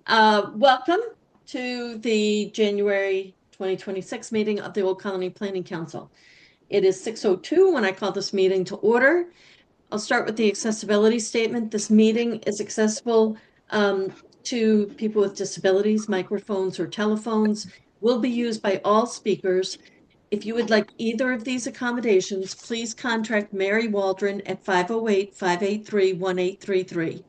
Welcome to the January 2026 meeting of the Old Colony Planning Council. It is 6:02 when I call this meeting to order. I'll start with the accessibility statement. This meeting is accessible to people with disabilities. Microphones or telephones will be used by all speakers. If you would like either of these accommodations, please contact Mary Waldron at 508-583-1833.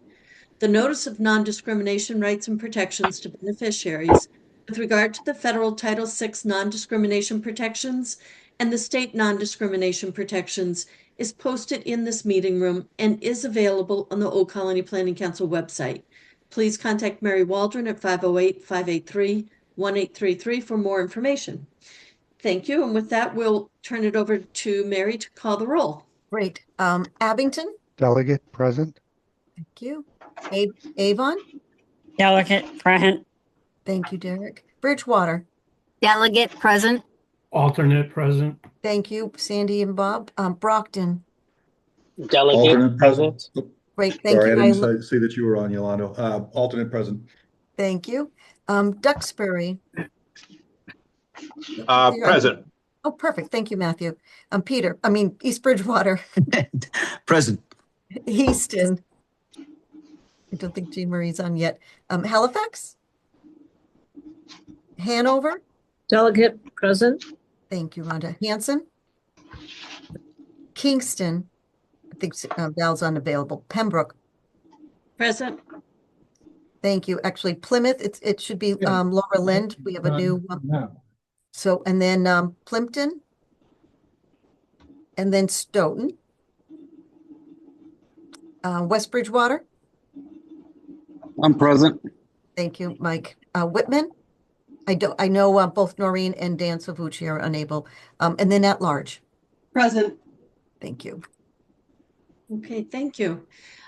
The Notice of Non-Discrimination Rights and Protections to Beneficiaries with regard to the federal Title VI non-discrimination protections and the state non-discrimination protections is posted in this meeting room and is available on the Old Colony Planning Council website. Please contact Mary Waldron at 508-583-1833 for more information. Thank you. And with that, we'll turn it over to Mary to call the roll. Great. Abington? Delegate present. Thank you. Avon? Delegate present. Thank you, Derek. Bridgewater? Delegate present. Alternate present. Thank you, Sandy and Bob. Brockton? Delegate Alternate present. Great, thank Sorry, you. I didn't see that you were on, Yolando. Alternate present. Thank you. Duxbury? present. Oh, perfect. Thank you, Matthew. East Bridgewater. Present. Easton? I don't think Jean Marie's on yet. Halifax? Hanover? Delegate present. Thank you, Rhonda. Hanson? Kingston? I think Val's unavailable. Pembroke? Present. Thank you. Actually, Plymouth, it should be Laura Lind. We have a new one. So, and then Plimpton? And then Stoughton? West Bridgewater? I'm present. Thank you, Mike. Whitman? I know both Noreen and Dan Savucci are unable. And then at large. Present. Thank you. Okay, thank you.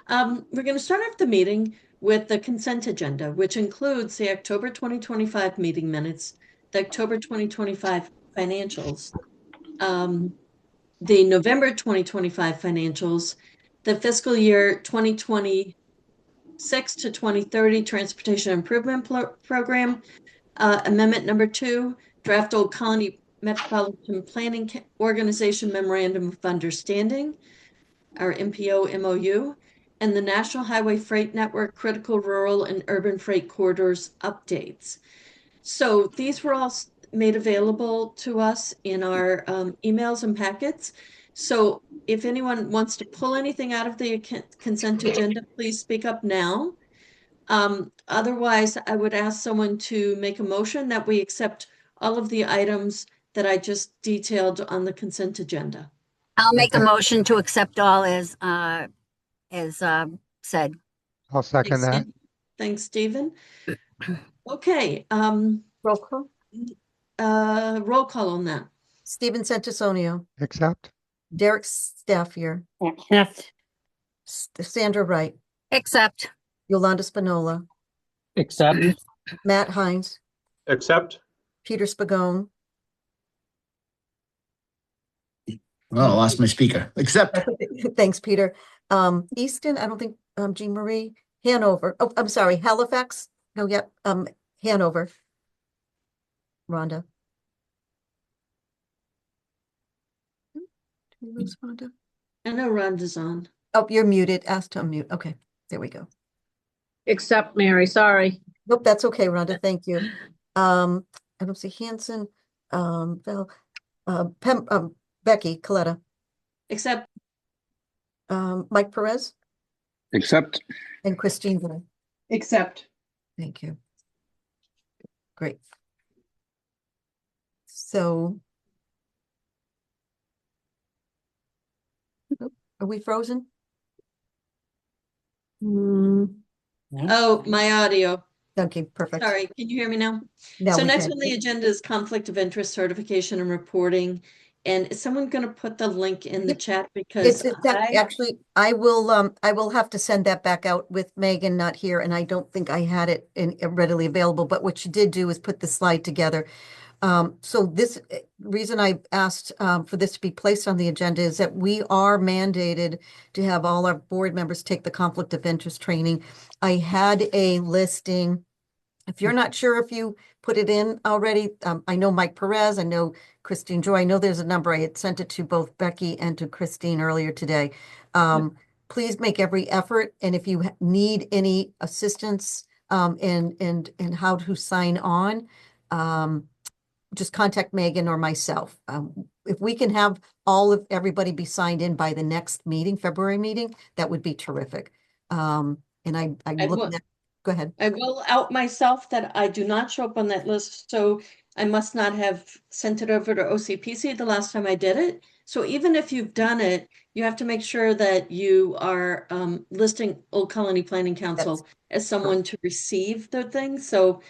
We're going to start off the meeting with the consent agenda, which includes the October 2025 meeting minutes, the October 2025 financials, the November 2025 financials, the fiscal year 2026 to 2030 Transportation Improvement Program, Amendment number 2, Draft Old Colony Metropolitan Planning Organization Memorandum of Understanding, our MPO MOU, and the National Highway Freight Network Critical Rural and Urban Freight Corridors updates. So these were all made available to us in our emails and packets. So if anyone wants to pull anything out of the consent agenda, please speak up now. Otherwise, I would ask someone to make a motion that we accept all of the items that I just detailed on the consent agenda. I'll make a motion to accept all as said. I'll second that. Thanks, Stephen. Okay. Roll call. Roll call on that. Stephen Santisonio. Accept. Derek Staffier. Accept. Sandra Wright. Accept. Yolanda Spinola. Accept. Matt Hines. Accept. Peter Spagone. Oh, I lost my speaker. Accept. Thanks, Peter. Easton, I don't think Jean Marie. Hanover. Oh, I'm sorry, Halifax. No, yep. Hanover. Rhonda. Rhonda. I know Rhonda's on. Oh, you're muted. Asked to unmute. Okay, there we go. Except Mary, sorry. Nope, that's okay, Rhonda. Thank you. I don't see Hanson. Val, Becky Coletta. Except Mike Perez Accept. and Christine Wood. Except. Thank you. Great. So, are we frozen? Oh, my audio. Okay, perfect. Sorry, can you hear me now? Now So we next can. on the agenda is conflict of interest certification and reporting. And is someone going to put the link in the Yep. chat because Actually, I will have to send that back out with Megan not here, and I don't think I had it readily available, but what she did do is put the slide together. So this reason I asked for this to be placed on the agenda is that we are mandated to have all our board members take the conflict of interest training. I had a listing If you're not sure if you put it in already, I know Mike Perez, I know Christine Joy, I know there's a number. I had sent it to both Becky and to Christine earlier today. Please make every effort, and if you need any assistance in how to sign on, just contact Megan or myself. If we can have everybody be signed in by the next meeting, February meeting, that would be terrific. And I'm looking at, go ahead. I will out myself that I do not show up on that list, so I must not have sent it over to OCPC the last time I did it. So even if you've done it, you have to make sure that you are listing Old Colony Planning Council as someone to receive the thing. So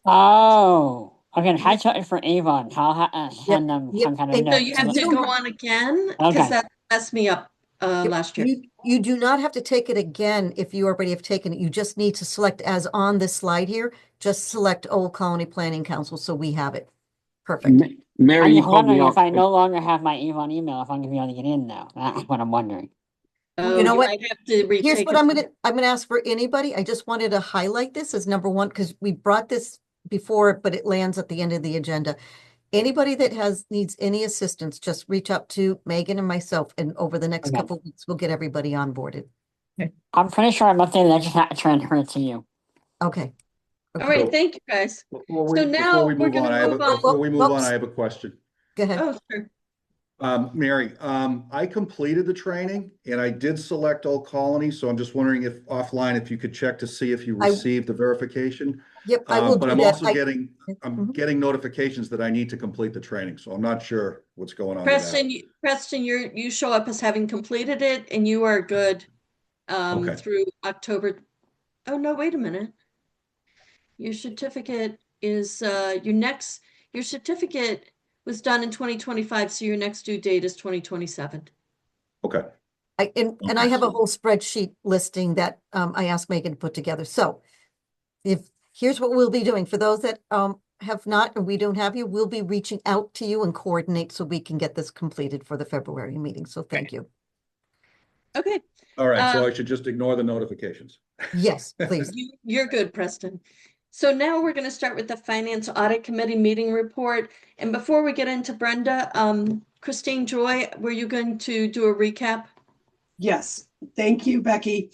Oh, okay. How to for Avon? How send them Yep. some kind of And so note? you have you to don't go have- on again Okay. because that messed me up last year. You do not have to take it again if you already have taken it. You just need to select, as on this slide here, just select Old Colony Planning Council so we have it. Perfect. Mary, I'm you just called me wondering out. if I no longer have my Avon email, if I'm gonna be able to get in now. That's what I'm wondering. Oh, You know what? might have to Here's retake what it. I'm gonna ask for anybody. I just wanted to highlight this as number one, because we brought this before, but it lands at the end of the agenda. Anybody that needs any assistance, just reach out to Megan and myself, and over the next Okay. couple of weeks, we'll get everybody onboarded. I'm pretty sure I'm updated. I just have to transfer it to you. Okay. All right, So- thank you guys. Before So we now move we're on, gonna move on. before we move on, Whoops. I have a question. Go ahead. Oh, sure. Mary, I completed the training and I did select Old Colony, so I'm just wondering if offline, if you could check to see if you I- received the verification. Yep, I will But do I'm that. also I'm getting notifications that I need to complete the training, so I'm not sure what's going on with that. Preston, you show up as having completed it and you are good Okay. through October. Oh, no, wait a minute. Your certificate is your certificate was done in 2025, so your next due date is 2027. Okay. And I have a whole spreadsheet listing that I asked Megan to put together. So here's what we'll be doing. For those that have not, and we don't have you, we'll be reaching out to you and coordinate so we can get this completed for the February meeting. So thank you. Okay. All right, so I should just ignore the notifications. Yes, please. You're good, Preston. So now we're going to start with the Finance Audit Committee meeting report. And before we get into Brenda, Christine Joy, were you going to do a recap? Yes, thank you, Becky.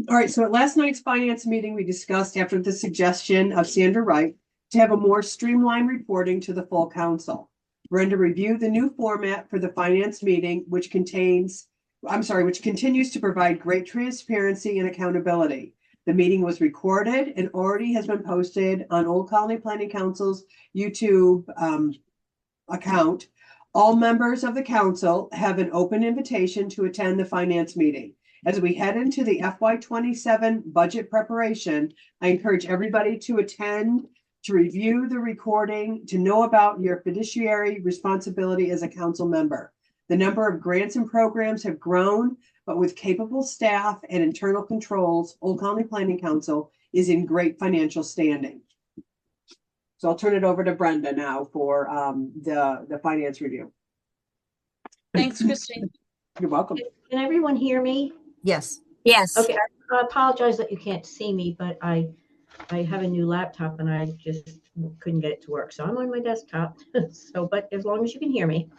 All right, so at last night's finance meeting, we discussed, after the suggestion of Sandra Wright, to have a more streamlined reporting to the full council. Brenda reviewed the new format for the finance meeting, which continues to provide great transparency and accountability. The meeting was recorded and already has been posted on Old Colony Planning Council's YouTube account. All members of the council have an open invitation to attend the finance meeting. As we head into the FY27 budget preparation, I encourage everybody to attend, to review the recording, to know about your fiduciary responsibility as a council member. The number of grants and programs have grown, but with capable staff and internal controls, Old Colony Planning Council is in great financial standing. So I'll turn it over to Brenda now for the finance review. Thanks, Christine. You're welcome. Can everyone hear me? Yes. Yes. Okay, I apologize that you can't see me, but I have a new laptop and I just couldn't get it to work. So I'm on my desktop. But as long as you can hear me.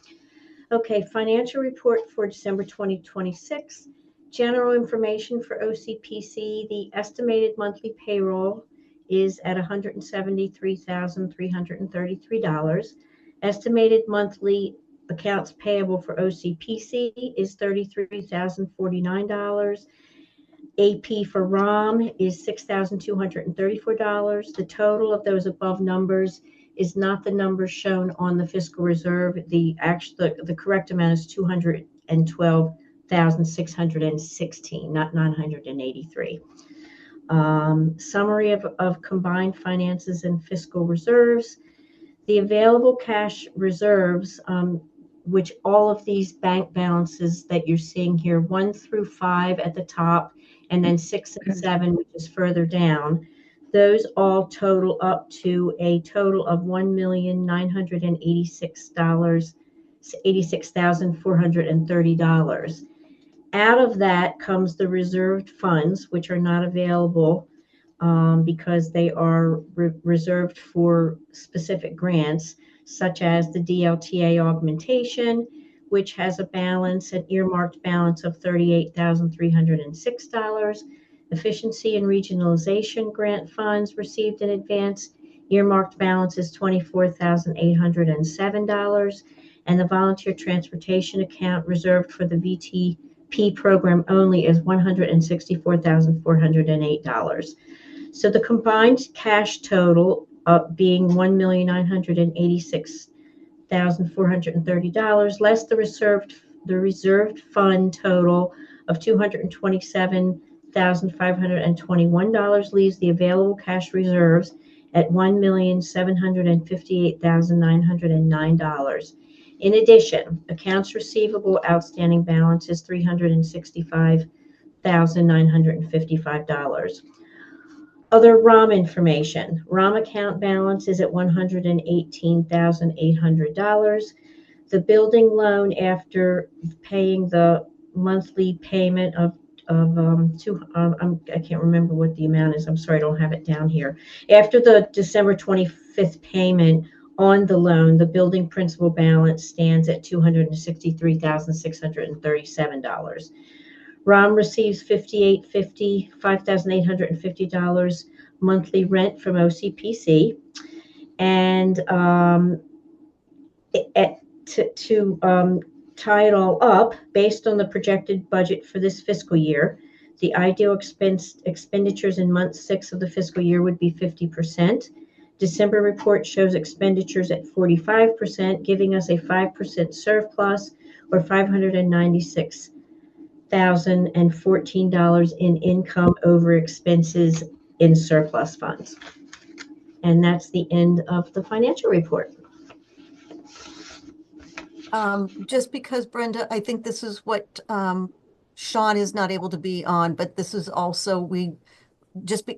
Okay, financial report for December 2026. General information for OCPC. The estimated monthly payroll is at $173,333. Estimated monthly accounts payable for OCPC is $33,049. AP for ROM is $6,234. The total of those above numbers is not the number shown on the fiscal reserve. The correct amount is $212,616, not 983. Summary of combined finances and fiscal reserves. The available cash reserves, which all of these bank balances that you're seeing here, 1 through 5 at the top, and then 6 and 7, which is further down, those all total up to a total of $1,986,430. Out of that comes the reserved funds, which are not available because they are reserved for specific grants, such as the DLTA augmentation, which has a balance, an earmarked balance of $38,306. Efficiency and regionalization grant funds received in advance, earmarked balance is $24,807. And the volunteer transportation account reserved for the VTP program only is $164,408. So the combined cash total being $1,986,430, less the reserved fund total of $227,521, leaves the available cash reserves at $1,758,909. In addition, accounts receivable outstanding balance is $365,955. Other ROM information. ROM account balance is at $118,800. The building loan, after paying the monthly payment of I can't remember what the amount is. I'm sorry, I don't have it down here. After the December 25th payment on the loan, the building principal balance stands at $263,637. ROM receives $5,850 monthly rent from OCPC, and to tie it all up, based on the projected budget for this fiscal year, the ideal expenditures in month 6 of the fiscal year would be 50%. December report shows expenditures at 45%, giving us a 5% surplus, or $596,014 in income over expenses in surplus funds. And that's the end of the financial report. Just because, Brenda, I think this is what Sean is not able to be on, but this is also,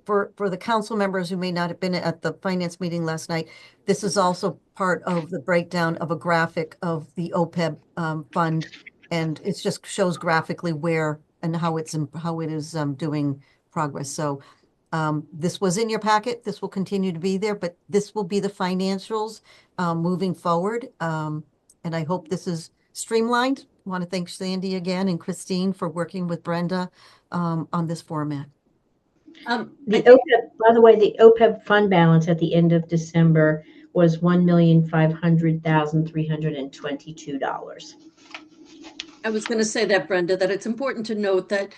for the council members who may not have been at the finance meeting last night, this is also part of the breakdown of a graphic of the OPEB fund, and it just shows graphically where and how it is doing progress. So this was in your packet. This will continue to be there, but this will be the financials moving forward. And I hope this is streamlined. I want to thank Sandy again and Christine for working with Brenda on this format. By the way, the OPEB fund balance at the end of December was $1,500,322. I was going to say that, Brenda, that it's important to note that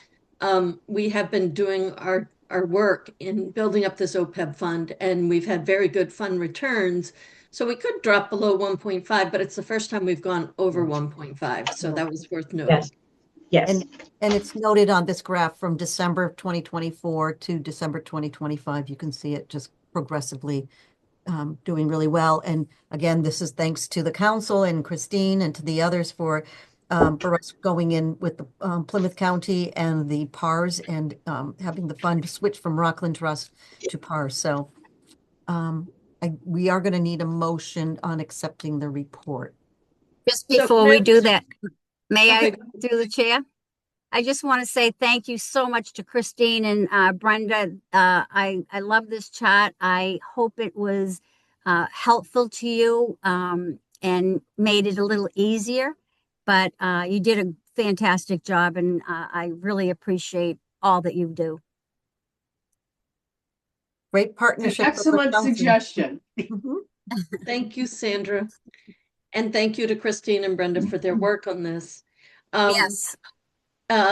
we have been doing our work in building up this OPEB fund, and we've had very good fund returns. So we could drop below 1.5, but it's the first time we've gone over 1.5. So that was worth noting. Yes. Yes. And it's noted on this graph from December of 2024 to December 2025. You can see it just progressively doing really well. And again, this is thanks to the council and Christine and to the others for us going in with the Plymouth County and the PARS and having the fund switch from Rockland Trust to PARS. So we are going to need a motion on accepting the report. Just before we do that, may I, through the chair? I just want to say thank you so much to Christine and Brenda. I love this chart. I hope it was helpful to you and made it a little easier. But you did a fantastic job, and I really appreciate all that you do. Great partnership. Excellent suggestion. Thank you, Sandra. And thank you to Christine and Brenda for their work on this. Yes.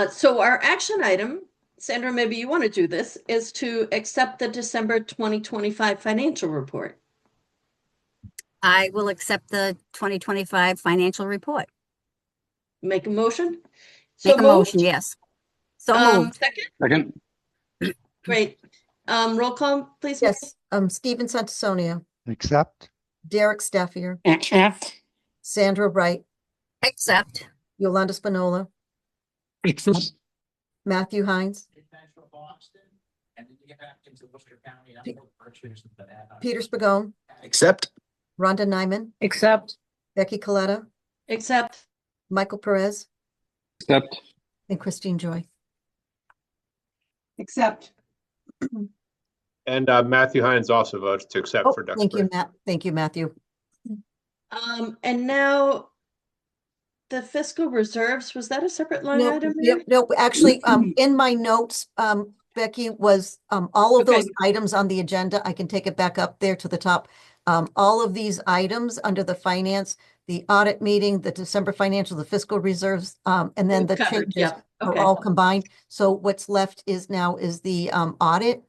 So our action item, Sandra, maybe you want to do this, is to accept the December 2025 financial report. I will accept the 2025 financial report. Make a motion? Make a motion, yes. So moved. Second? Great. Roll call, please. Yes. Stephen Santasonia. Accept. Derek Staffier. Accept. Sandra Wright. Accept. Yolanda Spinola. Accept. Matthew Hines. Peter Spagone. Accept. Rhonda Nyman. Accept. Becky Coletta. Accept. Michael Perez. Accept. And Christine Joy. Accept. And Matthew Hines also votes to accept Oh, for thank you, Duxbury. Matt. Thank you, Matthew. And now the fiscal reserves, was that a separate line No, item yeah, there? no, actually, in my notes, Becky, was all of those Okay. items on the agenda. I can take it back up there to the top. All of these items under the finance, the audit meeting, the December financial, the fiscal reserves, and then the Covered, changes yeah, are okay. all combined. So what's left is now is the audit.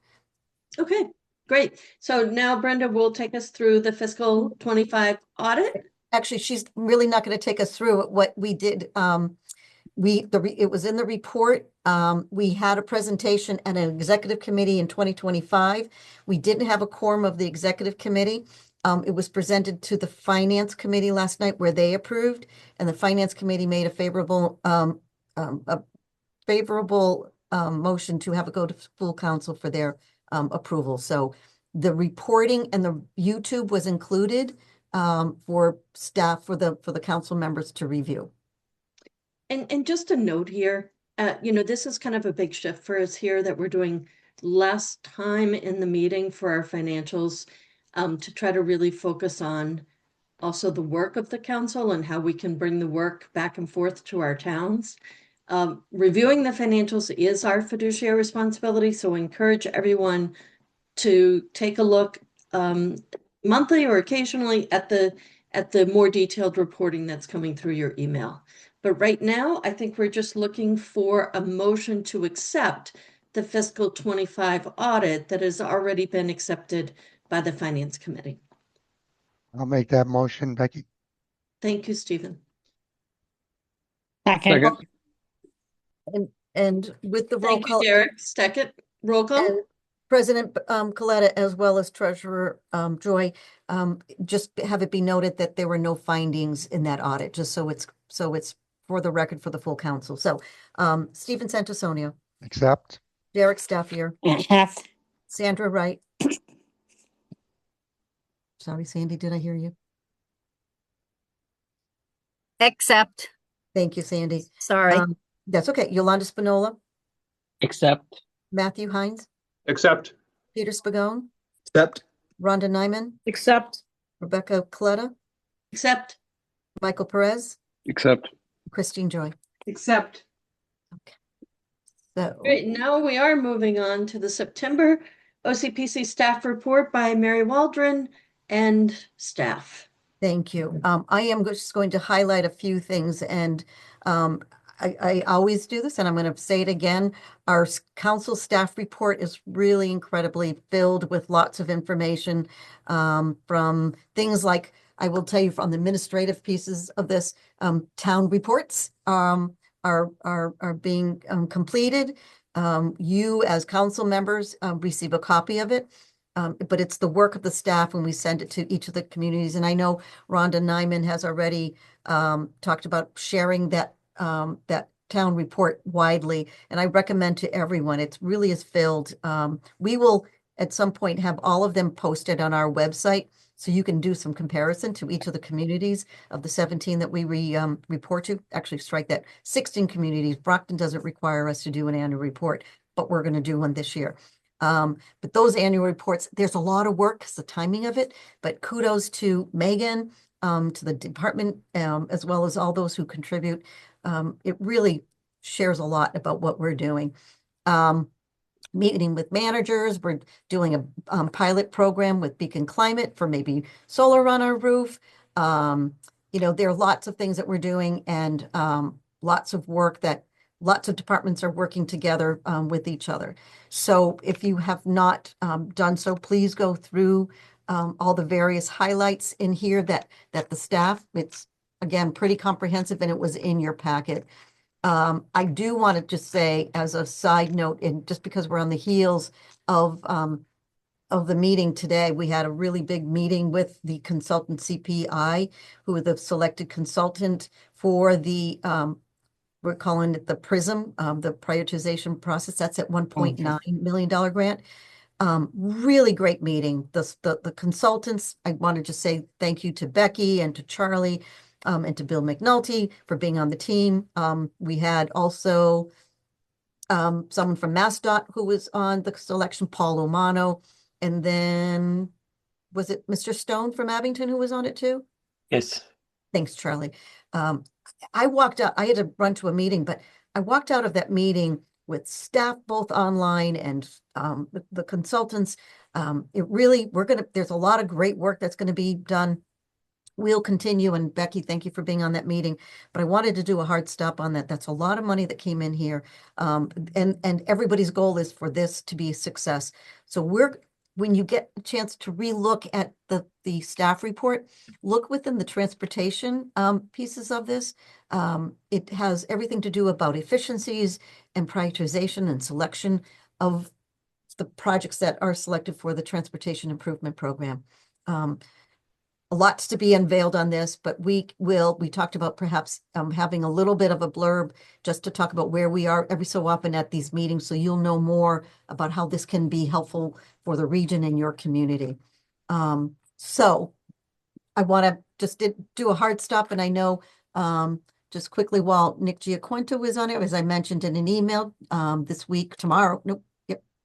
Okay, great. So now Brenda will take us through the fiscal 25 audit. Actually, she's really not going to take us through it. What we did. It was in the report. We had a presentation at an executive committee in 2025. We didn't have a quorum of the executive committee. It was presented to the finance committee last night where they approved, and the finance committee made a favorable motion to have it go to full council for their approval. So the reporting and the YouTube was included for staff, for the council members to review. And just a note here, this is kind of a big shift for us here that we're doing less time in the meeting for our financials to try to really focus on also the work of the council and how we can bring the work back and forth to our towns. Reviewing the financials is our fiduciary responsibility, so encourage everyone to take a look monthly or occasionally at the more detailed reporting that's coming through your email. But right now, I think we're just looking for a motion to accept the fiscal 25 audit that has already been accepted by the Finance Committee. I'll make that motion, Becky. Thank you, Stephen. Second. And with the roll Thank you, call. Derek. Second, roll call. And President Coletta, as well as Treasurer Joy, just have it be noted that there were no findings in that audit, just so it's for the record for the full council. So Stephen Santasonio, Accept. Derek Staffier, Accept. Sandra Wright. Sorry, Sandy, did I hear you? Accept. Thank you, Sandy. Sorry. That's okay. Yolanda Spinola, Accept. Matthew Hines, Accept. Peter Spagone, Accept. Rhonda Nyman, Accept. Rebecca Coletta, Accept. Michael Perez, Accept. Christine Joy. Accept. So Great. Now we are moving on to the September OCPC staff report by Mary Waldron and staff. thank you. I am just going to highlight a few things, and I always do this, and I'm going to say it again. Our council staff report is really incredibly filled with lots of information from things like, I will tell you from the administrative pieces of this, town reports are being completed. You as council members receive a copy of it. But it's the work of the staff when we send it to each of the communities. And I know Rhonda Nyman has already talked about sharing that town report widely. And I recommend to everyone, it really is filled. We will at some point have all of them posted on our website, so you can do some comparison to each of the communities of the 17 that we report to. Actually, strike that, 16 communities. Brockton doesn't require us to do an annual report, but we're going to do one this year. But those annual reports, there's a lot of work because the timing of it, but kudos to Megan, to the department, as well as all those who contribute. It really shares a lot about what we're doing. Meeting with managers, we're doing a pilot program with Beacon Climate for maybe solar on our roof. There are lots of things that we're doing, and lots of work that lots of departments are working together with each other. So if you have not done so, please go through all the various highlights in here that the staff, it's again pretty comprehensive, and it was in your packet. I do want to just say as a side note, and just because we're on the heels of the meeting today, we had a really big meeting with the consultant CPI, who are the selected consultant for the we're calling it the PRISM, the prioritization process. That's at $1.9 million grant. Really great meeting. The consultants, I want to just say thank you to Becky and to Charlie and to Bill McNulty for being on the team. We had also someone from MassDOT who was on the selection, Paul Omano, And then, was it Mr. Stone from Abington who was on it too? Yes. Thanks, Charlie. I walked out, I had to run to a meeting, but I walked out of that meeting with staff both online and the consultants. It really, there's a lot of great work that's going to be done. We'll continue, and Becky, thank you for being on that meeting, but I wanted to do a hard stop on that. That's a lot of money that came in here. And everybody's goal is for this to be a success. So when you get a chance to relook at the staff report, look within the transportation pieces of this. It has everything to do about efficiencies and prioritization and selection of the projects that are selected for the Transportation Improvement Program. A lot's to be unveiled on this, but we talked about perhaps having a little bit of a blurb just to talk about where we are every so often at these meetings, so you'll know more about how this can be helpful for the region and your community. So I want to just do a hard stop, and I know just quickly while Nick Giaquinto was on it, as I mentioned in an email this week,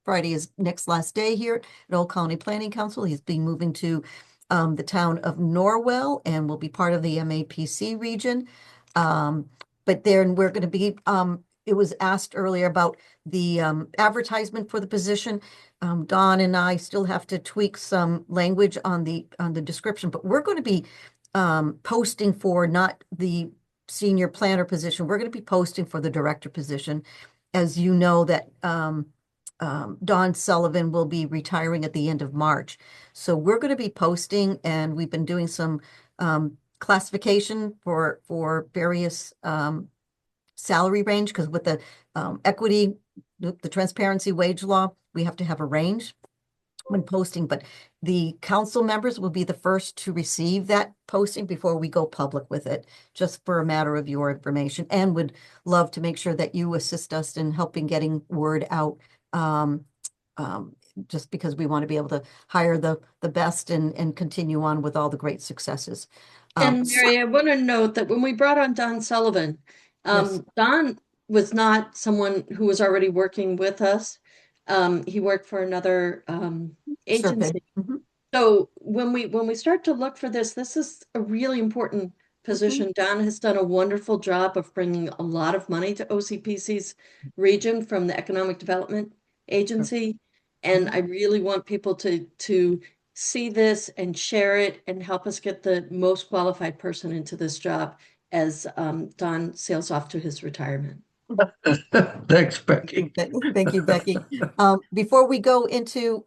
Friday is Nick's last day here at Old Colony Planning Council. He's being moving to the town of Norwell and will be part of the MAPC region. But then we're going to be, it was asked earlier about the advertisement for the position. Don and I still have to tweak some language on the description, but we're going to be posting for not the senior planner position. We're going to be posting for the director position. As you know that Don Sullivan will be retiring at the end of March. So we're going to be posting, and we've been doing some classification for various salary range, because with the equity, the transparency wage law, we have to have a range when posting, but the council members will be the first to receive that posting before we go public with it, just for a matter of your information, and would love to make sure that you assist us in helping getting word out, just because we want to be able to hire the best and continue on with all the great successes. And Mary, I want to note that when we brought on Don Sullivan, Yes. Don was not someone who was already working with us. He worked for another agency. Mhm. So when we start to look for this is a really important position. Don has done a wonderful job of bringing a lot of money to OCPC's region from the Economic Development Agency. And I really want people to see this and share it and help us get the most qualified person into this job as Don sails off to his retirement. Thanks, Becky. Thank you, Becky. Before we go into,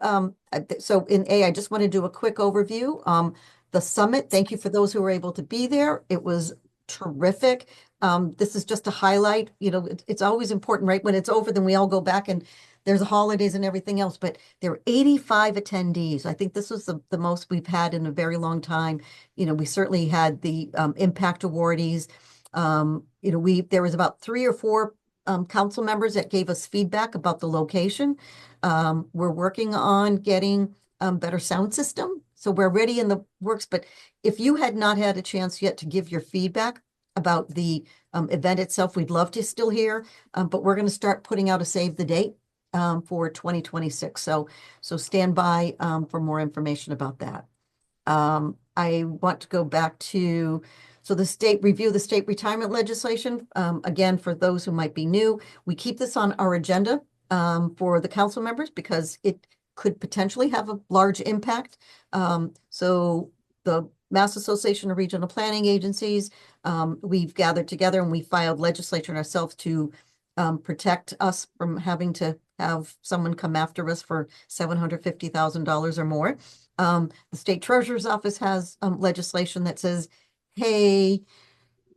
so in A, I just want to do a quick overview. The summit, thank you for those who were able to be there. It was terrific. This is just a highlight. You know, it's always important, right? When it's over, then we all go back and there's holidays and everything else, but there were 85 attendees. I think this was the most we've had in a very long time. You know, we certainly had the impact awardees. You know, there was about 3 or 4 council members that gave us feedback about the location. We're working on getting better sound system. So we're ready in the works, but if you had not had a chance yet to give your feedback about the event itself, we'd love to still hear, but we're going to start putting out a save the date for 2026. So stand by for more information about that. I want to go back to, so the state retirement legislation. Again, for those who might be new, we keep this on our agenda for the council members because it could potentially have a large impact. So the Mass Association of Regional Planning Agencies, we've gathered together and we filed legislation ourselves to protect us from having to have someone come after us for $750,000 or more. The state treasurer's office has legislation that says, hey,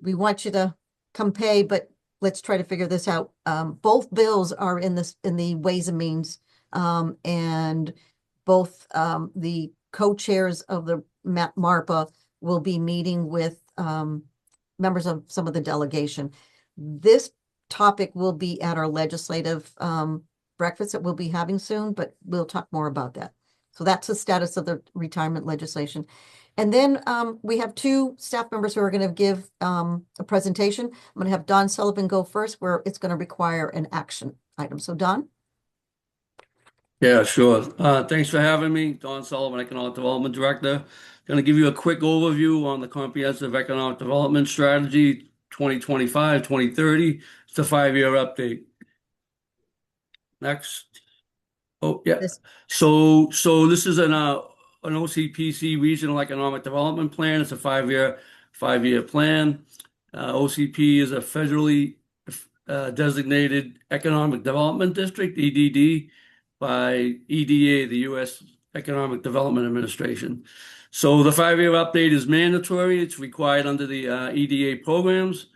we want you to come pay, but let's try to figure this out. Both bills are in the Ways and Means, and both the co-chairs of the MARPA will be meeting with members of some of the delegation. This topic will be at our legislative breakfast that we'll be having soon, but we'll talk more about that. So that's the status of the retirement legislation. And then we have 2 staff members who are going to give a presentation. I'm going to have Don Sullivan go first, where it's going to require an action item. So Don? Yeah, sure. Thanks for having me. Don Sullivan, Economic Development Director. Going to give you a quick overview on the Comprehensive Economic Development Strategy 2025-2030. It's a 5-year update. Next. Oh, yeah. This, So this is an OCPC Regional Economic Development Plan. It's a 5-year plan. OCP is a federally designated Economic Development District, EDD, by EDA, the U.S. Economic Development Administration. So the 5-year update is mandatory. It's required under the EDA programs.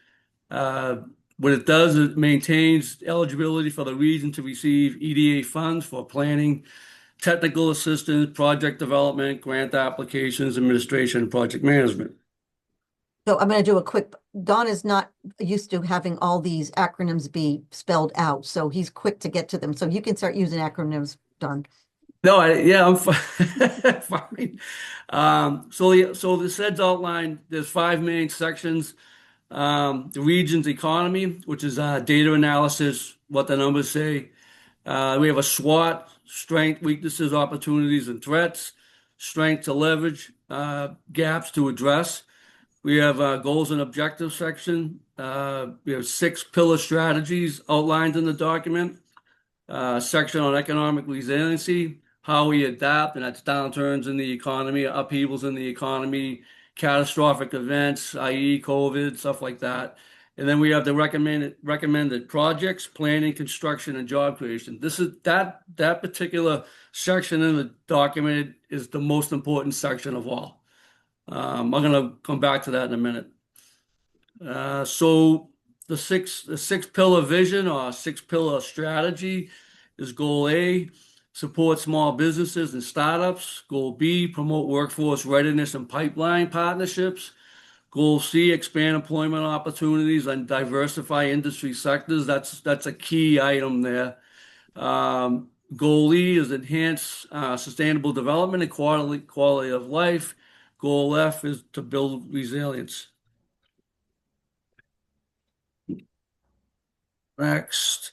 What it does, it maintains eligibility for the region to receive EDA funds for planning, technical assistance, project development, grant applications, administration, and project management. so I'm going to do a quick, Don is not used to having all these acronyms be spelled out, so he's quick to get to them. So you can start using acronyms, Don. No, I'm fine. So the SEDS outline, there's 5 main sections. The region's economy, which is data analysis, what the numbers say. We have a SWOT, strength, weaknesses, opportunities, and threats. Strength to leverage, gaps to address. We have goals and objectives section. We have 6 pillar strategies outlined in the document. Section on economic resiliency, how we adapt, and that's downturns in the economy, upheavals in the economy, catastrophic events, i.e. COVID, stuff like that. And then we have the recommended projects, planning, construction, and job creation. This is that particular section in the document is the most important section of all. I'm going to come back to that in a minute. So the six pillar vision or 6-pillar strategy is goal A, support small businesses and startups. Goal B, promote workforce readiness and pipeline partnerships. Goal C, expand employment opportunities and diversify industry sectors. That's a key item there. Goal E is enhance sustainable development and quality of life. Goal F is to build resilience. Next.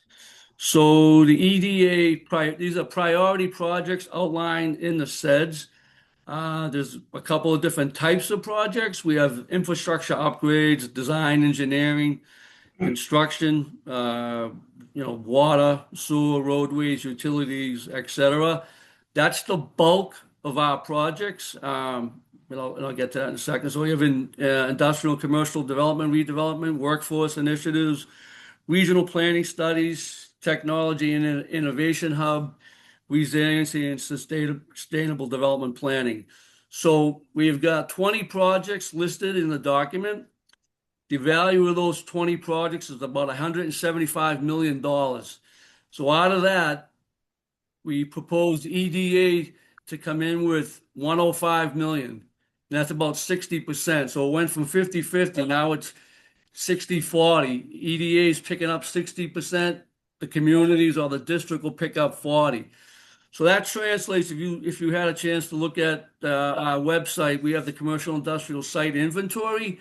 So the EDA, these are priority projects outlined in the SEDS. There's a couple of different types of projects. We have infrastructure upgrades, design, engineering, construction, water, sewer, roadways, utilities, etc. That's the bulk of our projects. And I'll get to that in a second. So we have industrial, commercial development, redevelopment, workforce initiatives, regional planning studies, technology and innovation hub, resiliency and sustainable development planning. So we've got 20 projects listed in the document. The value of those 20 projects is about $175 million. So out of that, we proposed EDA to come in with $105 million. And that's about 60%. So it went from 50-50. Now it's 60-40. EDA is picking up 60%. The communities or the district will pick up 40. So that translates, if you had a chance to look at our website, we have the commercial industrial site inventory.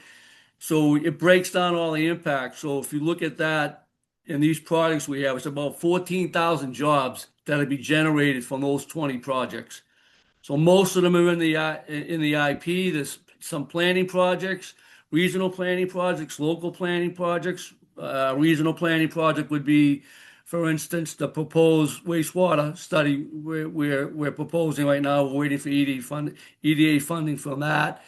So it breaks down all the impacts. So if you look at that in these projects we have, it's about 14,000 jobs that'll be generated from those 20 projects. So most of them are in the IP. There's some planning projects, regional planning projects, local planning projects. Regional planning project would be, for instance, the proposed wastewater study we're proposing right now. We're waiting for EDA funding from that.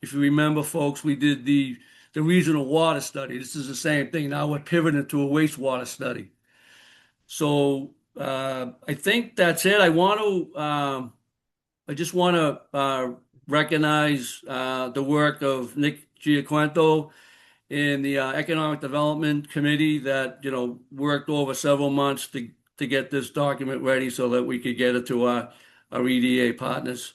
If you remember, folks, we did the regional water study. This is the same thing. Now we're pivoting to a wastewater study. So I think that's it. I just want to recognize the work of Nick Giaquinto in the Economic Development Committee that worked over several months to get this document ready so that we could get it to our EDA partners.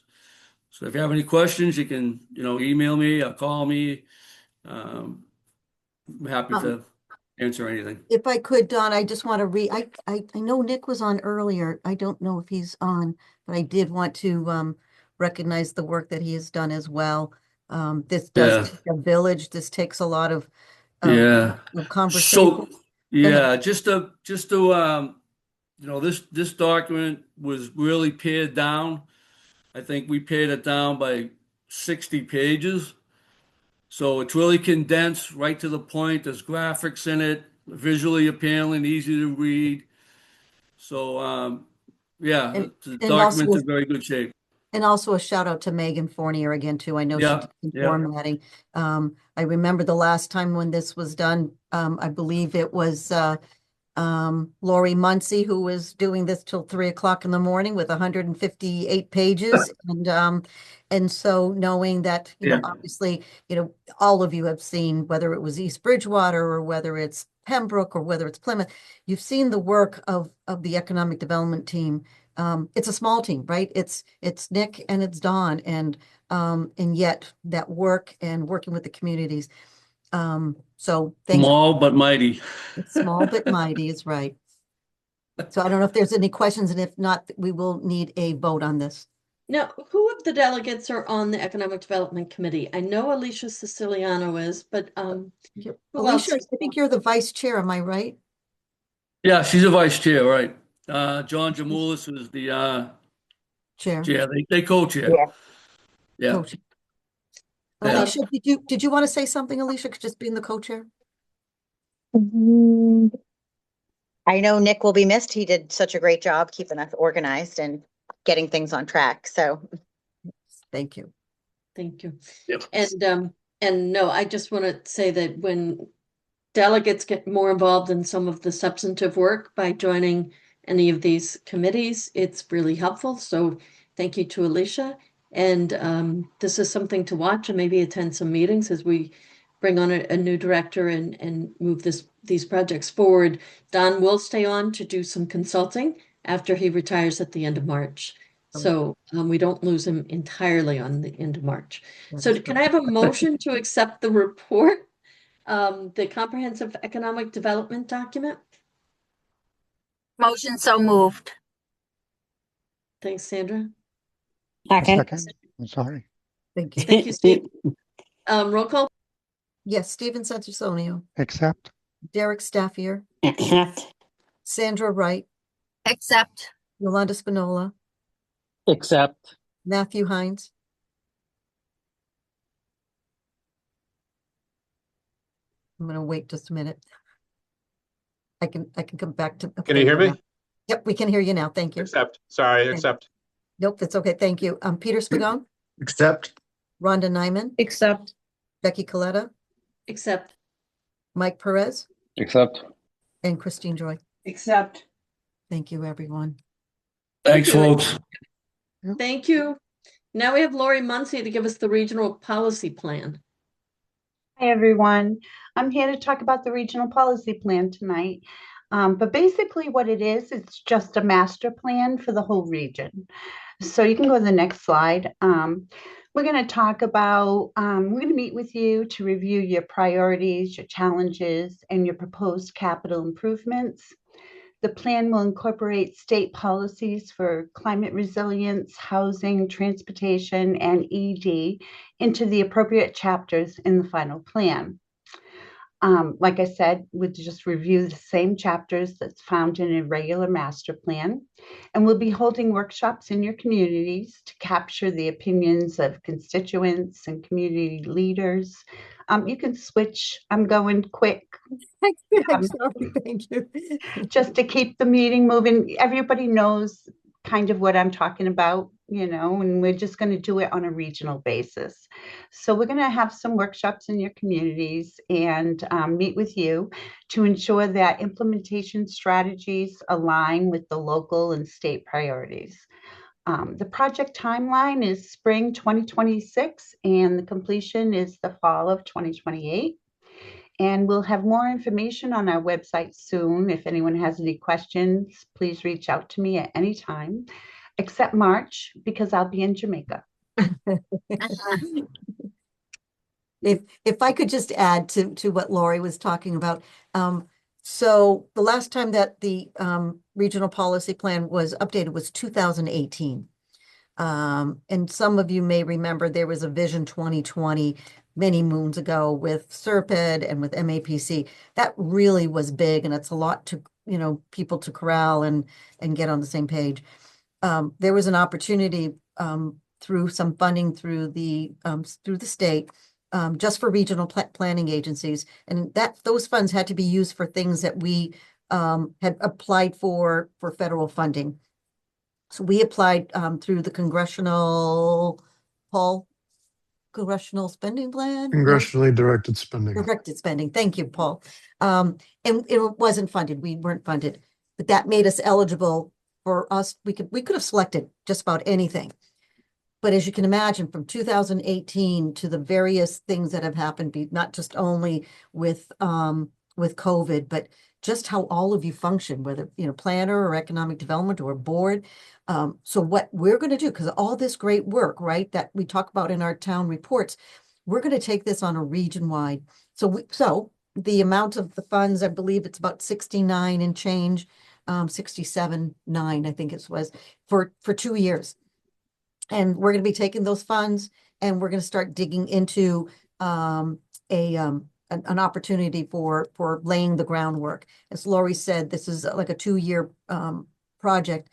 So if you have any questions, you can email me or call me. I'm happy to answer anything. If I could, Don, I just want to read. I know Nick was on earlier. I don't know if he's on, but I did want to recognize the work that he has done as well. This does take a village. This takes a lot of conversation. So just to this document was really pared down. I think we pared it down by 60 pages. So it's really condensed, right to the point. There's graphics in it, visually appealing, easy to read. So, yeah, And, the and also, document's in very good shape. and also a shout out to Megan Fournier again, too. I know she Yeah, did some yeah. formatting. I remember the last time when this was done, I believe it was, Lori Muncy, who was doing this till 3 o'clock in the morning with 158 pages. And so knowing that, Yeah. obviously, all of you have seen, whether it was East Bridgewater or whether it's Pembroke or whether it's Plymouth, you've seen the work of the economic development team. It's a small team, right? It's Nick and it's Dawn, and yet that work and working with the communities. So thanks. Small but mighty. It's small but mighty is right. So I don't know if there's any questions, and if not, we will need a vote on this. Now, who of the delegates are on the Economic Development Committee? I know Alicia Siciliano is, but who else? Alicia, I think you're the vice chair, am I right? Yeah, she's a vice chair, right? John Jamoulis is the Chair. chair. They co-chair. Yeah. Co-chair. Yeah. Alicia, did you want to say something, Alicia, just being the co-chair? I know Nick will be missed. He did such a great job keeping us organized and getting things on track. So thank you. Thank you. Yep. And no, I just want to say that when delegates get more involved in some of the substantive work by joining any of these committees, it's really helpful. So thank you to Alicia. And this is something to watch and maybe attend some meetings as we bring on a new director and move these projects forward. Don will stay on to do some consulting after he retires at the end of March. So we don't lose him entirely on the end of March. So can I have a motion to accept the report, the comprehensive economic development document? Motion so moved. Thanks, Sandra. Second. I'm sorry. Thank you. Thank you, Steve. Roll call. Yes, Stephen Santusonio, Accept. Derek Staffier, Accept. Sandra Wright, Accept. Yolanda Spinola, Accept. Matthew Hines. I'm going to wait just a minute. I can come back to. Can you hear me? Yep, we can hear you now. Thank you. Accept. Sorry, Okay. accept. Nope, that's okay. Thank you. Peter Spigon, Accept. Rhonda Nyman, Accept. Becky Coletta, Accept. Mike Perez, Accept. and Christine Joy. Accept. Thank you, everyone. Thanks, Thank you. folks. Thank you. Now we have Lori Muncy to give us the regional policy plan. Hi, everyone. I'm here to talk about the regional policy plan tonight. But basically what it is, it's just a master plan for the whole region. So you can go to the next slide. We're going to talk about, we're going to meet with you to review your priorities, your challenges, and your proposed capital improvements. The plan will incorporate state policies for climate resilience, housing, transportation, and ED into the appropriate chapters in the final plan. Like I said, we'll just review the same chapters that's found in a regular master plan. And we'll be holding workshops in your communities to capture the opinions of constituents and community leaders. You can switch. I'm going quick. Thank you. Just to keep the meeting moving. Everybody knows kind of what I'm talking about, and we're just going to do it on a regional basis. So we're going to have some workshops in your communities and meet with you to ensure that implementation strategies align with the local and state priorities. The project timeline is spring 2026 and the completion is the fall of 2028. And we'll have more information on our website soon. If anyone has any questions, please reach out to me at any time, except March, because I'll be in Jamaica. If I could just add to what Lori was talking about. So the last time that the regional policy plan was updated was 2018. And some of you may remember there was a Vision 2020 many moons ago with SERPED and with MAPC. That really was big, and it's a lot to people to corral and get on the same page. There was an opportunity through some funding through the state just for regional planning agencies, and those funds had to be used for things that we had applied for federal funding. So we applied through the congressional spending plan. Congressionally directed spending. Directed spending. Thank you, Paul. And it wasn't funded. We weren't funded, but that made us eligible for us. We could have selected just about anything. But as you can imagine, from 2018 to the various things that have happened, not just only with COVID, but just how all of you function, whether planner or economic development or board. So what we're going to do, because all this great work, right, that we talk about in our town reports, we're going to take this on a region-wide. So the amount of the funds, I believe it's about 69 and change, 67.9, I think it was, for 2 years. And we're going to be taking those funds and we're going to start digging into an opportunity for laying the groundwork. As Lori said, this is like a 2-year project.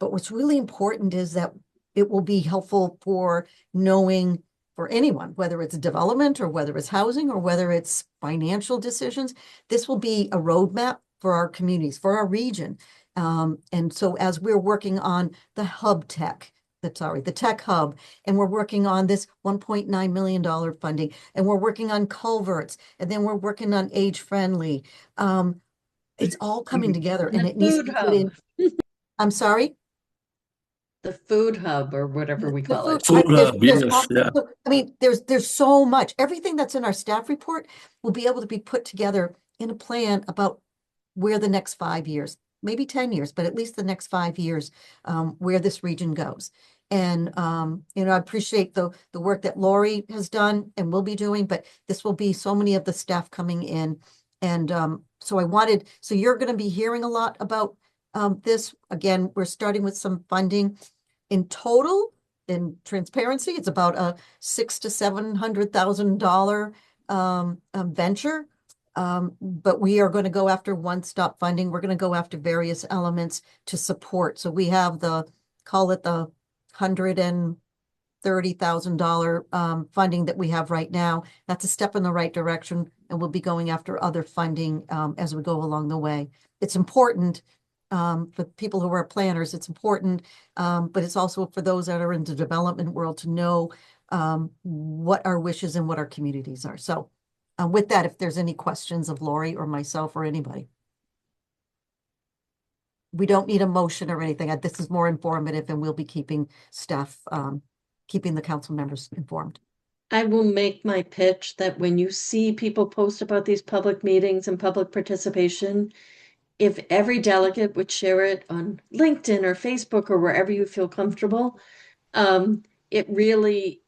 But what's really important is that it will be helpful for knowing for anyone, whether it's development or whether it's housing or whether it's financial decisions. This will be a roadmap for our communities, for our region. And so as we're working on the the tech hub, and we're working on this $1.9 million funding, and we're working on culverts, and then we're working on age-friendly. It's all coming together, and it needs to be put in. I'm sorry? The food hub or whatever we call it. Food hub, yes, yeah. I mean, there's so much. Everything that's in our staff report will be able to be put together in a plan about where the next 5 years, maybe 10 years, but at least the next 5 years, where this region goes. And, I appreciate the work that Lori has done and will be doing, but this will be so many of the staff coming in. And so you're going to be hearing a lot about this. Again, we're starting with some funding. In total, in transparency, it's about a $600,000 to $700,000 venture. But we are going to go after one-stop funding. We're going to go after various elements to support. So we have call it the $130,000 funding that we have right now. That's a step in the right direction, and we'll be going after other funding as we go along the way. It's important for people who are planners. It's important, but it's also for those that are in the development world to know what our wishes and what our communities are. So with that, if there's any questions of Lori or myself or anybody. We don't need a motion or anything. This is more informative, and we'll be keeping staff, keeping the council members informed. I will make my pitch that when you see people post about these public meetings and public participation, if every delegate would share it on LinkedIn or Facebook or wherever you feel comfortable, it really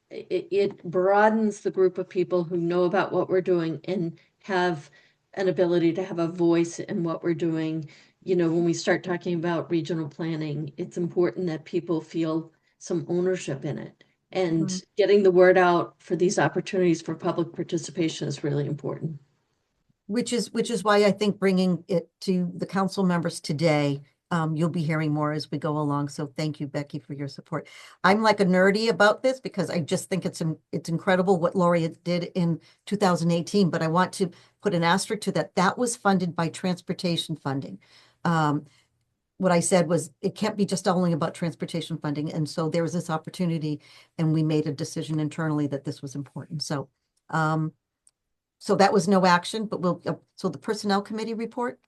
broadens the group of people who know about what we're doing and have an ability to have a voice in what we're doing. When we start talking about regional planning, it's important that people feel some ownership in it. And getting the word out for these opportunities for public participation is really important. Which is why I think bringing it to the council members today, you'll be hearing more as we go along. So thank you, Becky, for your support. I'm like a nerdy about this because I just think it's incredible what Lori did in 2018, but I want to put an asterisk to that. That was funded by transportation funding. What I said was it can't be just only about transportation funding. And so there was this opportunity, and we made a decision internally that this was important. So so that was no action, but so the personnel committee report?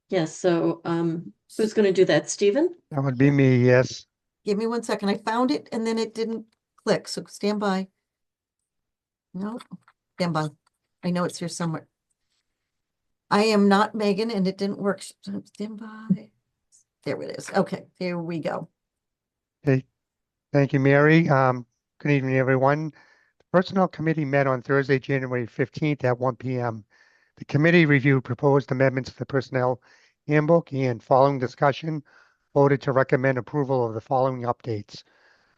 Yes, so who's going to do that? Stephen? That would be me, yes. Give me 1 second. I found it and then it didn't click, so stand by. No, stand by. I know it's here somewhere. I am not Megan and it didn't work. So stand by. There it is. Okay, here we go. Okay. Thank you, Mary. Good evening, everyone. The Personnel Committee met on Thursday, January 15th at 1 p.m. The committee reviewed proposed amendments to the Personnel Handbook and, following discussion, voted to recommend approval of the following updates.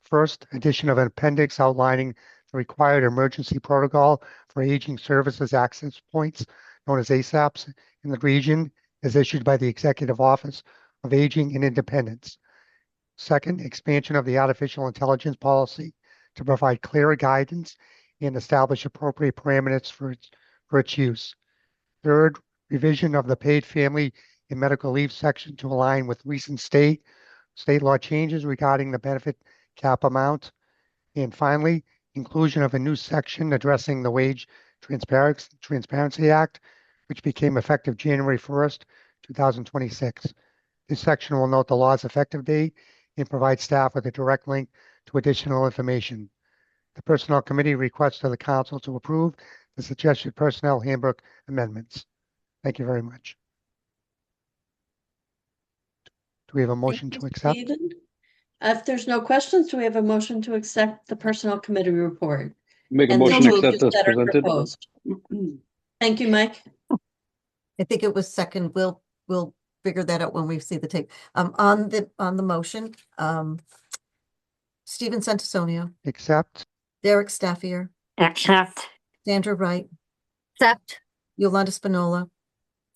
First, addition of an appendix outlining the required emergency protocol for aging services access points, known as ASAPs, in the region, as issued by the Executive Office of Aging and Independence. Second, expansion of the artificial intelligence policy to provide clearer guidance and establish appropriate parameters for its use. Third, revision of the paid family and medical leave section to align with recent state law changes regarding the benefit cap amount. And finally, inclusion of a new section addressing the Wage Transparency Act, which became effective January 1st, 2026. This section will note the law's effective date and provide staff with a direct link to additional information. The Personnel Committee requests to the Council to approve the suggested personnel handbook amendments. Thank you very much. Do we have a motion to accept? Stephen? If there's no questions, do we have a motion to accept the Personnel Committee report? Make a And motion the to move accept is as better presented. proposed. Thank you, Mike. I think it was second. We'll figure that out when we see the tape. On the motion, Stephen Santisonio, Accept. Derek Staffier, Accept. Sandra Wright, Accept. Yolanda Spinola,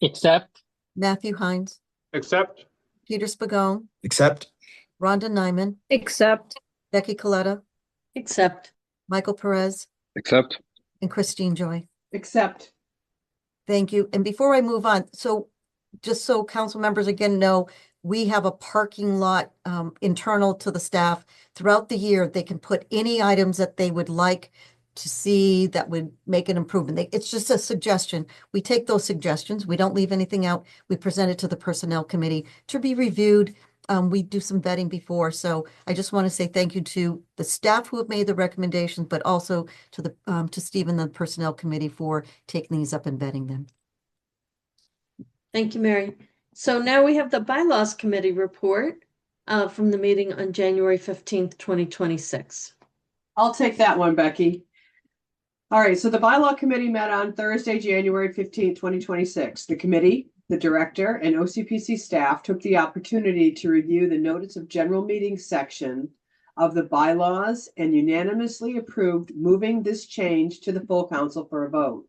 Accept. Matthew Hines, Accept. Peter Spagone, Accept. Rhonda Nyman, Accept. Becky Coletta, Accept. Michael Perez, Accept. and Christine Joy. Accept. Thank you. And before I move on, so just so council members again know, we have a parking lot internal to the staff. Throughout the year, they can put any items that they would like to see that would make an improvement. It's just a suggestion. We take those suggestions. We don't leave anything out. We present it to the Personnel Committee to be reviewed. We do some vetting before. So I just want to say thank you to the staff who have made the recommendations, but also to the to Stephen, the Personnel Committee, for taking these up and vetting them. Thank you, Mary. So now we have the Bylaws Committee report from the meeting on January 15th, 2026. I'll take that one, Becky. All right, so the Bylaw Committee met on Thursday, January 15th, 2026. The committee, the director, and OCPC staff took the opportunity to review the Notice of General Meeting section of the bylaws and unanimously approved moving this change to the full council for a vote.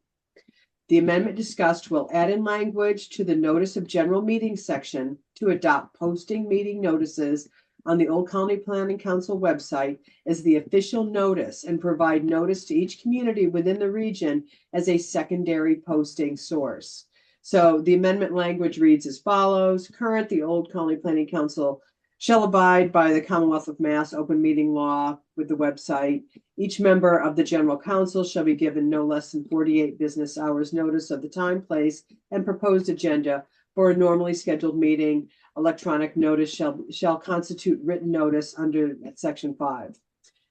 The amendment discussed will add in language to the Notice of General Meeting section to adopt posting meeting notices on the Old Colony Planning Council website as the official notice and provide notice to each community within the region as a secondary posting source. So the amendment language reads as follows. Current, the Old Colony Planning Council shall abide by the Commonwealth of Mass open meeting law with the website. Each member of the General Council shall be given no less than 48 business hours notice of the time, place, and proposed agenda for a normally scheduled meeting. Electronic notice shall constitute written notice under Section 5.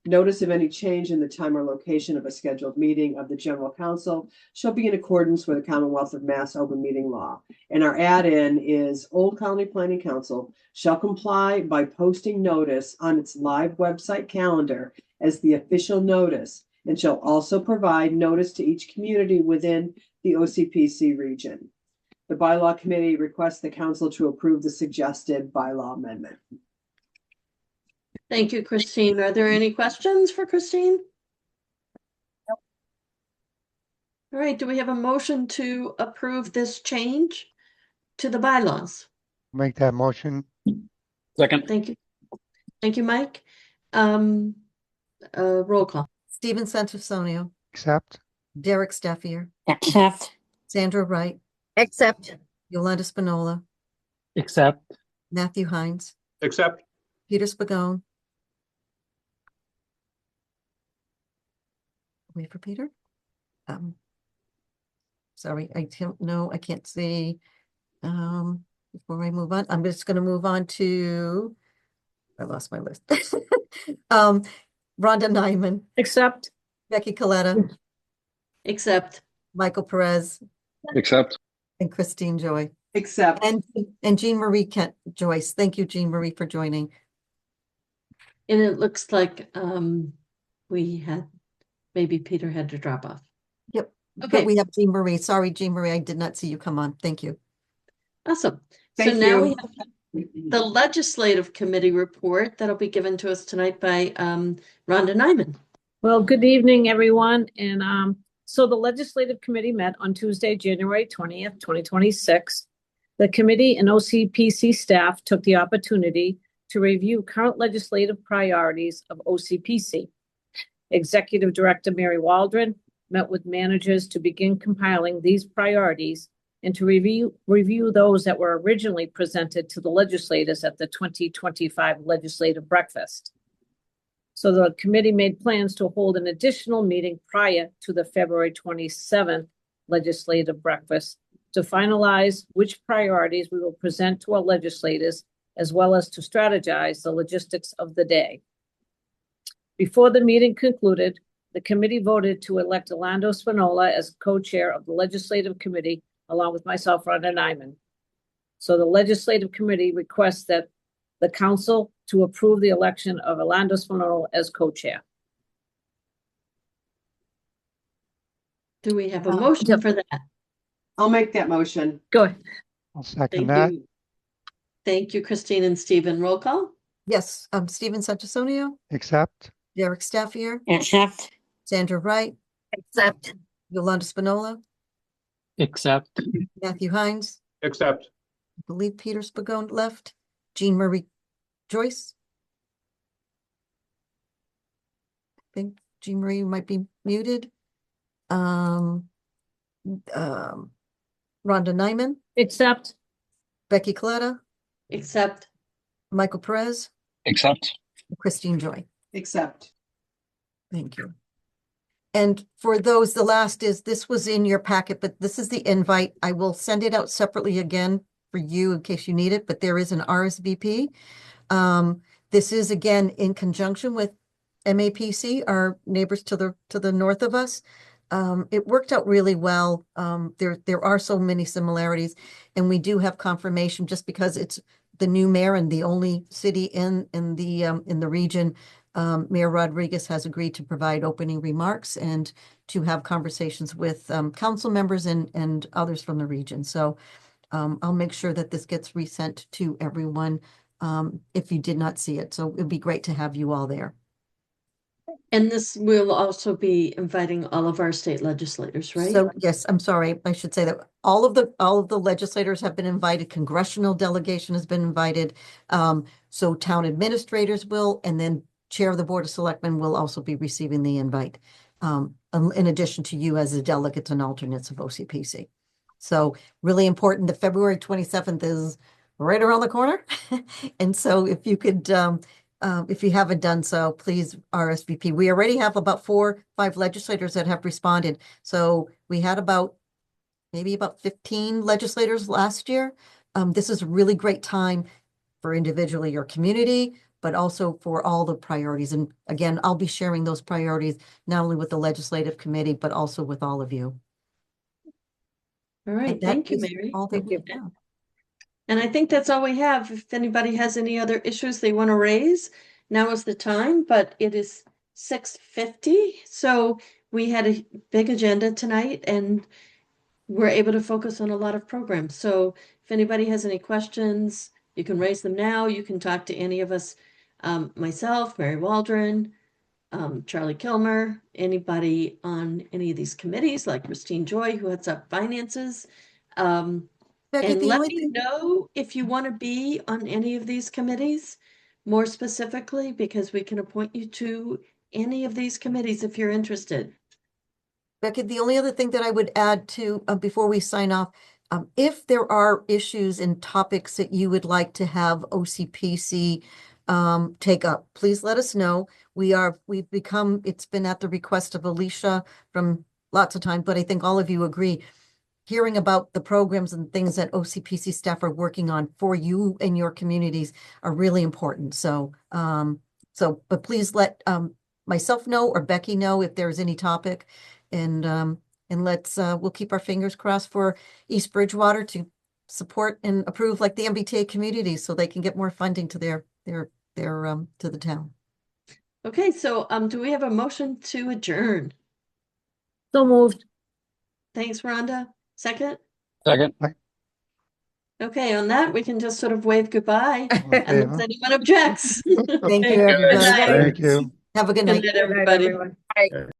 Notice of any change in the time or location of a scheduled meeting of the General Council shall be in accordance with the Commonwealth of Mass open meeting law. And our add-in is Old Colony Planning Council shall comply by posting notice on its live website calendar as the official notice, and shall also provide notice to each community within the OCPC region. The Bylaw Committee requests the council to approve the suggested bylaw amendment. Thank you, Christine. Are there any questions for Christine? Nope. All right, do we have a motion to approve this change to the bylaws? Make that motion. Second. Thank you. Thank you, Mike. Roll call. Stephen Santisonio, Accept. Derek Staffier, Accept. Sandra Wright, Accept. Yolanda Spinola, Accept. Matthew Hines, Accept. Peter Spagone. Wait for Peter. Sorry, I don't know. I can't see. Before I move on, I'm just going to move on to. I lost my list. Rhonda Nyman, Accept. Becky Coletta, Accept. Michael Perez, Accept. and Christine Joy. Accept. And Jean Marie Joyce. Thank you, Jean Marie, for joining. And it looks like maybe Peter had to drop off. Yep. Okay. But we have Jean Marie. Sorry, Jean Marie, I did not see you come on. Thank you. Awesome. Thank so now you. we have the Legislative Committee report that'll be given to us tonight by Rhonda Nyman. Well, good evening, everyone. And so the Legislative Committee met on Tuesday, January 20th, 2026. The committee and OCPC staff took the opportunity to review current legislative priorities of OCPC. Executive Director Mary Waldron met with managers to begin compiling these priorities and to review those that were originally presented to the legislators at the 2025 legislative breakfast. So the committee made plans to hold an additional meeting prior to the February 27th legislative breakfast to finalize which priorities we will present to our legislators, as well as to strategize the logistics of the day. Before the meeting concluded, the committee voted to elect Orlando Spinola as co-chair of the legislative committee, along with myself, Rhonda Nyman. So the legislative committee requests that the council to approve the election of Orlando Spinola as co-chair. Do we have a motion for that? I'll make that motion. Go ahead. I'll second Thank that. you. Thank you, Christine and Stephen. Roll call? Yes, Stephen Santisonio, Accept. Derek Staffier, Accept. Sandra Wright, Accept. Yolanda Spinola, Accept. Matthew Hines, Accept. I believe Peter Spagone left, Jean Marie Joyce. I think Jean Marie might be muted. Rhonda Nyman, Accept. Becky Coletta, Accept. Michael Perez, Accept. Christine Joy. Accept. Thank you. And for those, the last is, this was in your packet, but this is the invite. I will send it out separately again for you in case you need it, but there is an RSVP. This is again in conjunction with MAPC, our neighbors to the north of us. It worked out really well. There are so many similarities, and we do have confirmation just because it's the new mayor and the only city in the region. Mayor Rodriguez has agreed to provide opening remarks and to have conversations with council members and others from the region. So I'll make sure that this gets resent to everyone if you did not see it. So it'd be great to have you all there. And this will also be inviting all of our state legislators, right? So yes, I'm sorry, I should say that all of the legislators have been invited. Congressional delegation has been invited. So town administrators will, and then Chair of the Board of Selectmen will also be receiving the invite, in addition to you as the delegates and alternates of OCPC. So really important. The February 27th is right around the corner. And so if you could, if you haven't done so, please RSVP. We already have about 4 or 5 legislators that have responded. So we had maybe about 15 legislators last year. This is a really great time for individually your community, but also for all the priorities. And again, I'll be sharing those priorities not only with the legislative committee, but also with all of you. All right, thank you, Mary. All that we have. And I think that's all we have. If anybody has any other issues they want to raise, now is the time, but it is 6:50. So we had a big agenda tonight and we're able to focus on a lot of programs. So if anybody has any questions, you can raise them now. You can talk to any of us, myself, Mary Waldron, Charlie Kilmer, anybody on any of these committees like Christine Joy, who heads up finances. Becky, And the let only me thing- know if you want to be on any of these committees more specifically, because we can appoint you to any of these committees if you're interested. Becky, the only other thing that I would add to before we sign off, if there are issues and topics that you would like to have OCPC take up, please let us know. It's been at the request of Alicia from lots of time, but I think all of you agree, hearing about the programs and things that OCPC staff are working on for you and your communities are really important. So, but please let myself know or Becky know if there's any topic, and we'll keep our fingers crossed for East Bridgewater to support and approve like the MBTA communities so they can get more funding to their to the town. Okay, so do we have a motion to adjourn? So moved. Thanks, Rhonda. Second? Second. Okay, on that, we can just sort of wave goodbye Okay, unless anyone objects. Thank you, Good everybody. night. Thank you. Have a good Good night. night, everybody. Everyone.